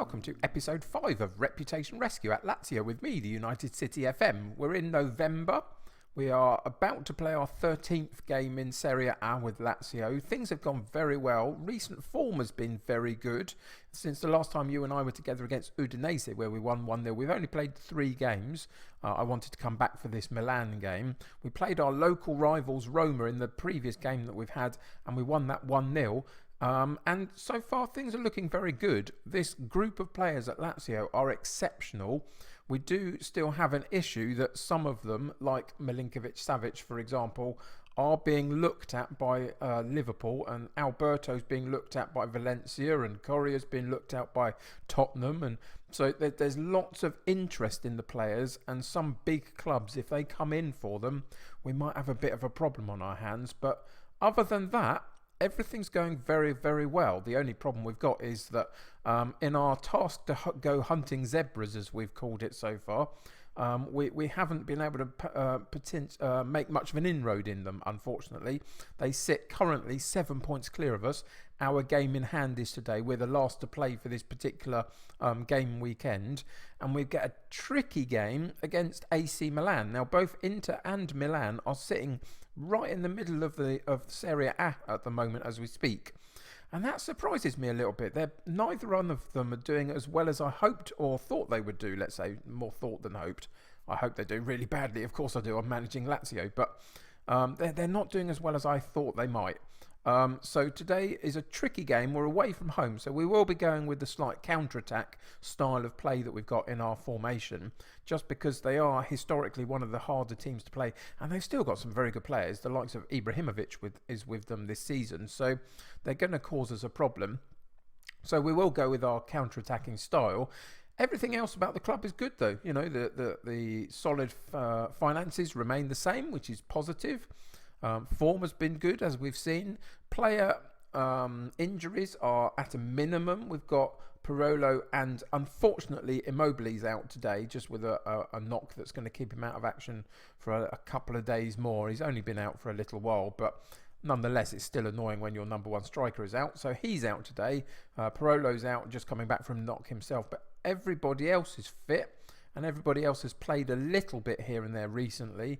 welcome to episode 5 of Reputation Rescue at Lazio with me, the United City FM. We're in November. We are about to play our 13th game in Serie A with Lazio. Things have gone very well. Recent form has been very good. Since the last time you and I were together against Udinese, where we won 1-0, we've only played 3 games. I wanted to come back for this Milan game. We played our local rivals Roma in the previous game that we've had, and we won that 1-0. And so far things are looking very good. This group of players at Lazio are exceptional. We do still have an issue that some of them, like Milinkovic-Savic for example, are being looked at by Liverpool, and Alberto's being looked at by Valencia, and Correa's being looked at by Tottenham, and so there's lots of interest in the players, and some big clubs, if they come in for them, we might have a bit of a problem on our hands. But other than that, everything's going very, very well. The only problem we've got is that in our task to go hunting zebras, as we've called it so far, we haven't been able to make much of an inroad in them, unfortunately. They sit currently 7 points clear of us. Our game in hand is today. We're the last to play for this particular game weekend, and we get a tricky game against AC Milan. Now, both Inter and Milan are sitting right in the middle of Serie A at the moment as we speak. And that surprises me a little bit. Neither one of them are doing as well as I hoped or thought they would do. Let's say more thought than hoped. I hope they do really badly. Of course I do. I'm managing Lazio. But they're not doing as well as I thought they might. So today is a tricky game. We're away from home, so we will be going with the slight counter-attack style of play that we've got in our formation, just because they are historically one of the harder teams to play, and they've still got some very good players. The likes of Ibrahimovic is with them this season, so they're going to cause us a problem. So we will go with our counter-attacking style. Everything else about the club is good, though. You know, the solid finances remain the same, which is positive. Form has been good, as we've seen. Player injuries are at a minimum. We've got Parolo and, unfortunately, Immobile's out today, just with a knock that's going to keep him out of action for a couple of days more. He's only been out for a little while, but nonetheless, it's still annoying when your number one striker is out. So he's out today. Parolo's out, just coming back from knock himself. But everybody else is fit, and everybody else has played a little bit here and there recently.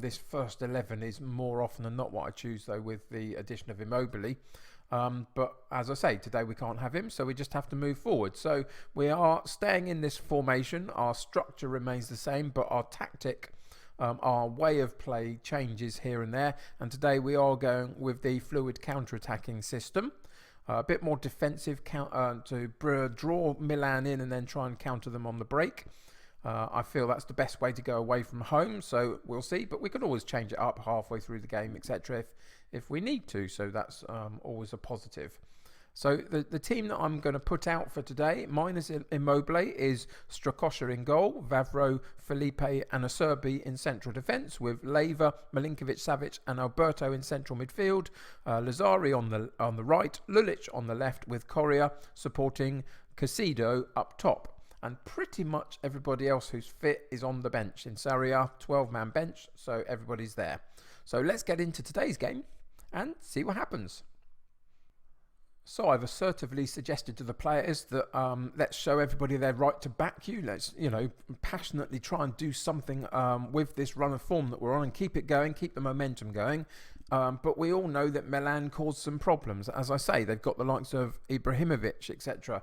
This first 11 is more often than not what I choose, though, with the addition of Immobile. But as I say, today we can't have him, so we just have to move forward. So we are staying in this formation. Our structure remains the same, but our tactic, our way of play changes here and there. And today we are going with the fluid counter-attacking system. A bit more defensive to draw Milan in and then try and counter them on the break. I feel that's the best way to go away from home, so we'll see. But we can always change it up halfway through the game, etc. if we need to, so that's always a positive. So the team that I'm going to put out for today, minus Immobile, is Strakosha in goal, Vavro, Felipe and Acerbi in central defence, with Leiva, Milinkovic-Savic and Alberto in central midfield, Lazzari on the right, Lulic on the left, with Correa supporting Casido up top. And pretty much everybody else who's fit is on the bench. In Serie A, 12-man bench, so everybody's there. So let's get into today's game and see what happens. So I've assertively suggested to the players that let's show everybody their right to back you. Let's, passionately try and do something with this run of form that we're on and keep it going, keep the momentum going. But we all know that Milan caused some problems. As I say, they've got the likes of Ibrahimovic, etc.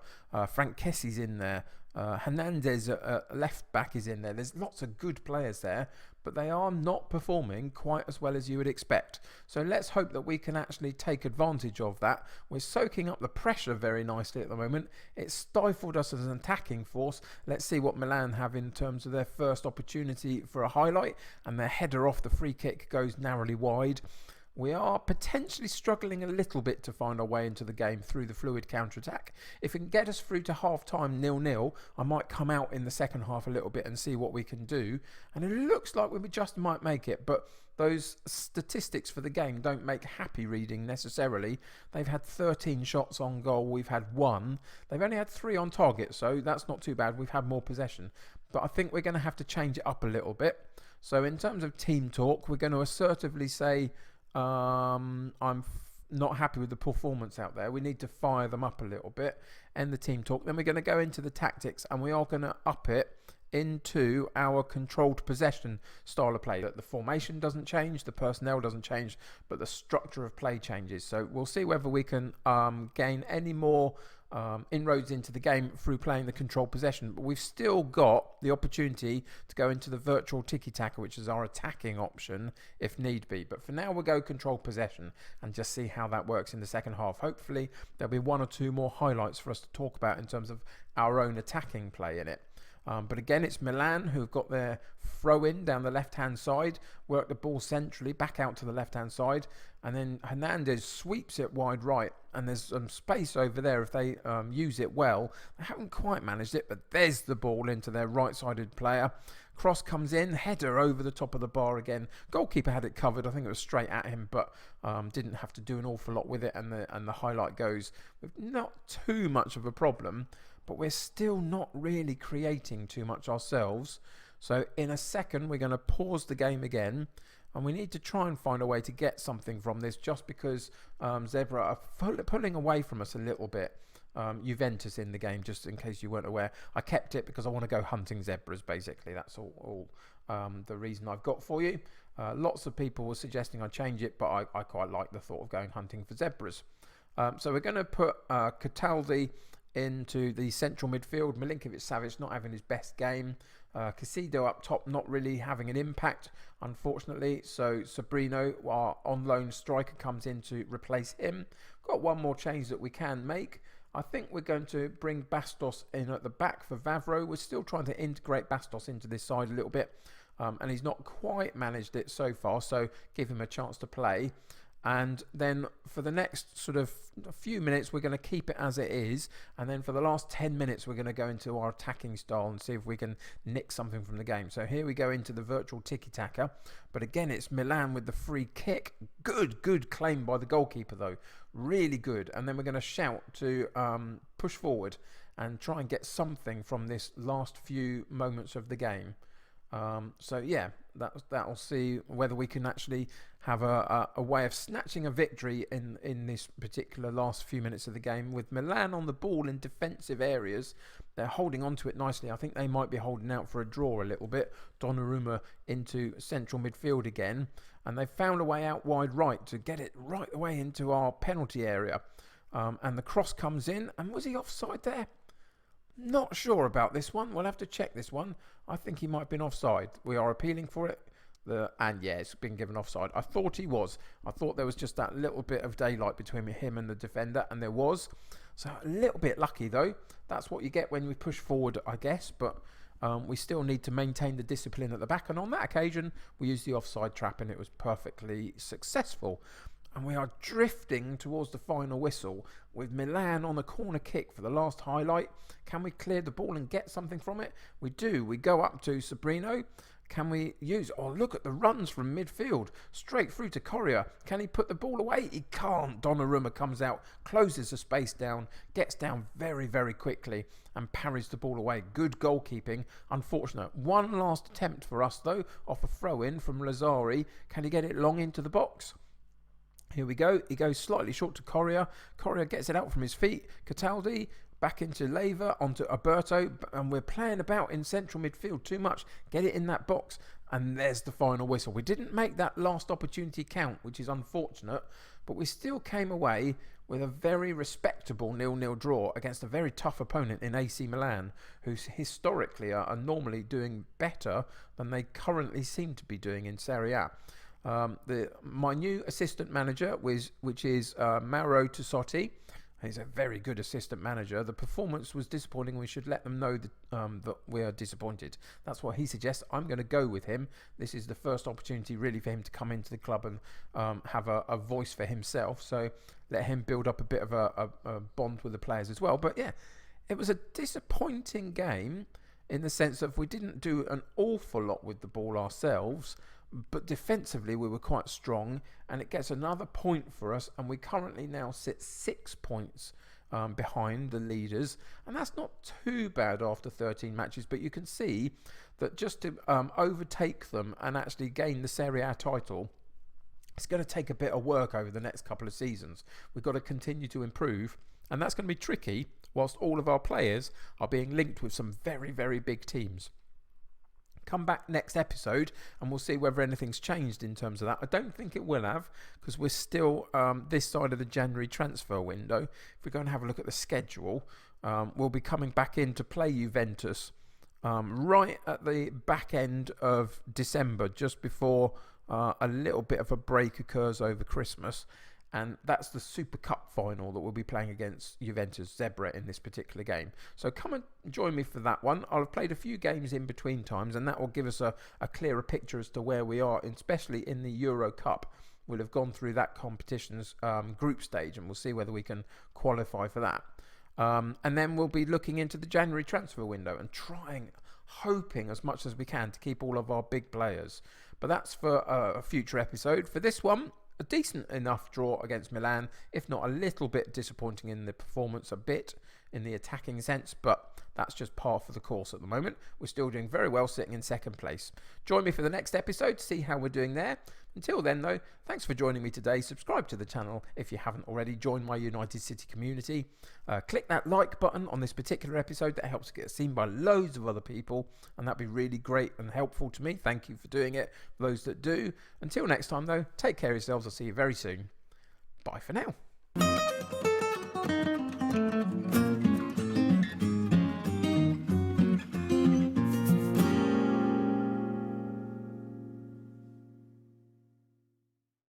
Frank Kessie's in there. Hernandez, left back, is in there. There's lots of good players there, but they are not performing quite as well as you would expect. So let's hope that we can actually take advantage of that. We're soaking up the pressure very nicely at the moment. It's stifled us as an attacking force. Let's see what Milan have in terms of their first opportunity for a highlight, and their header off the free kick goes narrowly wide. We are potentially struggling a little bit to find our way into the game through the fluid counter-attack. If it can get us through to half-time 0-0, I might come out in the second half a little bit and see what we can do. And it looks like we just might make it, but those statistics for the game don't make happy reading necessarily. They've had 13 shots on goal, we've had 1. They've only had 3 on target, so that's not too bad. We've had more possession. But I think we're going to have to change it up a little bit. So in terms of team talk, we're going to assertively say... I'm not happy with the performance out there. We need to fire them up a little bit. End the team talk. Then we're going to go into the tactics, and we are going to up it into our controlled possession style of play. That the formation doesn't change, the personnel doesn't change, but the structure of play changes. So we'll see whether we can gain any more inroads into the game through playing the controlled possession. But we've still got the opportunity to go into the virtual tiki-taka, which is our attacking option if need be. But for now, we'll go controlled possession and just see how that works in the second half. Hopefully, there'll be one or two more highlights for us to talk about in terms of our own attacking play in it. But again, it's Milan who've got their throw-in down the left-hand side, work the ball centrally, back out to the left-hand side, and then Hernandez sweeps it wide right, and there's some space over there if they use it well. They haven't quite managed it, but there's the ball into their right-sided player. Cross comes in, header over the top of the bar again. Goalkeeper had it covered. I think it was straight at him, but didn't have to do an awful lot with it, and the highlight goes with not too much of a problem. But we're still not really creating too much ourselves. So in a second, we're going to pause the game again. And we need to try and find a way to get something from this, just because Zebra are pulling away from us a little bit. Juventus in the game, just in case you weren't aware. I kept it because I want to go hunting zebras, basically. That's all the reason I've got for you. Lots of people were suggesting I change it, but I quite like the thought of going hunting for zebras. So we're going to put Cataldi into the central midfield. Milinkovic-Savic not having his best game. Casido up top not really having an impact, unfortunately. So Sabrino, our on loan striker, comes in to replace him. Got one more change that we can make. I think we're going to bring Bastos in at the back for Vavro. We're still trying to integrate Bastos into this side a little bit, and he's not quite managed it so far, so give him a chance to play. And then for the next sort of a few minutes, we're going to keep it as it is. And then for the last 10 minutes, we're going to go into our attacking style and see if we can nick something from the game. So here we go into the virtual tiki-taka. But again, it's Milan with the free kick. Good claim by the goalkeeper, though. Really good. And then we're going to shout to push forward and try and get something from this last few moments of the game. So yeah, that'll see whether we can actually have a way of snatching a victory in this particular last few minutes of the game. With Milan on the ball in defensive areas, they're holding on to it nicely. I think they might be holding out for a draw a little bit. Donnarumma into central midfield again, and they found a way out wide right to get it right away into our penalty area. And the cross comes in, and was he offside there? Not sure about this one. We'll have to check this one. I think he might have been offside. We are appealing for it. And yeah, it's been given offside. I thought he was. I thought there was just that little bit of daylight between him and the defender, and there was. So a little bit lucky, though. That's what you get when we push forward, I guess. But we still need to maintain the discipline at the back. And on that occasion, we used the offside trap, and it was perfectly successful. And we are drifting towards the final whistle with Milan on a corner kick for the last highlight. Can we clear the ball and get something from it? We do. We go up to Sabrino. Can we use... Oh, look at the runs from midfield. Straight through to Correa. Can he put the ball away? He can't. Donnarumma comes out, closes the space down, gets down very, very quickly and parries the ball away. Good goalkeeping. Unfortunate. One last attempt for us, though, off a throw-in from Lazzari. Can he get it long into the box? Here we go. He goes slightly short to Correa. Correa gets it out from his feet. Cataldi back into Leyva, onto Alberto. And we're playing about in central midfield too much. Get it in that box. And there's the final whistle. We didn't make that last opportunity count, which is unfortunate. But we still came away with a very respectable 0-0 draw against a very tough opponent in AC Milan, who historically are normally doing better than they currently seem to be doing in Serie A. My new assistant manager, which is Mauro Tussotti. He's a very good assistant manager. The performance was disappointing. We should let them know that we are disappointed. That's what he suggests. I'm going to go with him. This is the first opportunity really for him to come into the club and have a voice for himself. So let him build up a bit of a bond with the players as well. But yeah, it was a disappointing game in the sense that we didn't do an awful lot with the ball ourselves. But defensively, we were quite strong, and it gets another point for us. And we currently now sit 6 points behind the leaders, and that's not too bad after 13 matches. But you can see that just to overtake them and actually gain the Serie A title It's going to take a bit of work over the next couple of seasons. We've got to continue to improve, and that's going to be tricky whilst all of our players are being linked with some very, very big teams. Come back next episode and we'll see whether anything's changed in terms of that. I don't think it will have, because we're still this side of the January transfer window. If we go and have a look at the schedule, we'll be coming back in to play Juventus right at the back end of December, just before a little bit of a break occurs over Christmas. And that's the Super Cup final that we'll be playing against Juventus Zebra in this particular game. So come and join me for that one. I'll have played a few games in between times, and that will give us a clearer picture as to where we are, especially in the Euro Cup. We'll have gone through that competition's group stage, and we'll see whether we can qualify for that. And then we'll be looking into the January transfer window and hoping as much as we can to keep all of our big players. But that's for a future episode. For this one, a decent enough draw against Milan, if not a little bit disappointing in the performance, a bit in the attacking sense, but that's just par for the course at the moment. We're still doing very well, sitting in second place. Join me for the next episode to see how we're doing there. Until then, though, thanks for joining me today. Subscribe to the channel if you haven't already. Join my United City community. Click that like button on this particular episode. That helps get seen by loads of other people, and that'd be really great and helpful to me. Thank you for doing it, for those that do. Until next time, though, take care of yourselves. I'll see you very soon. Bye for now.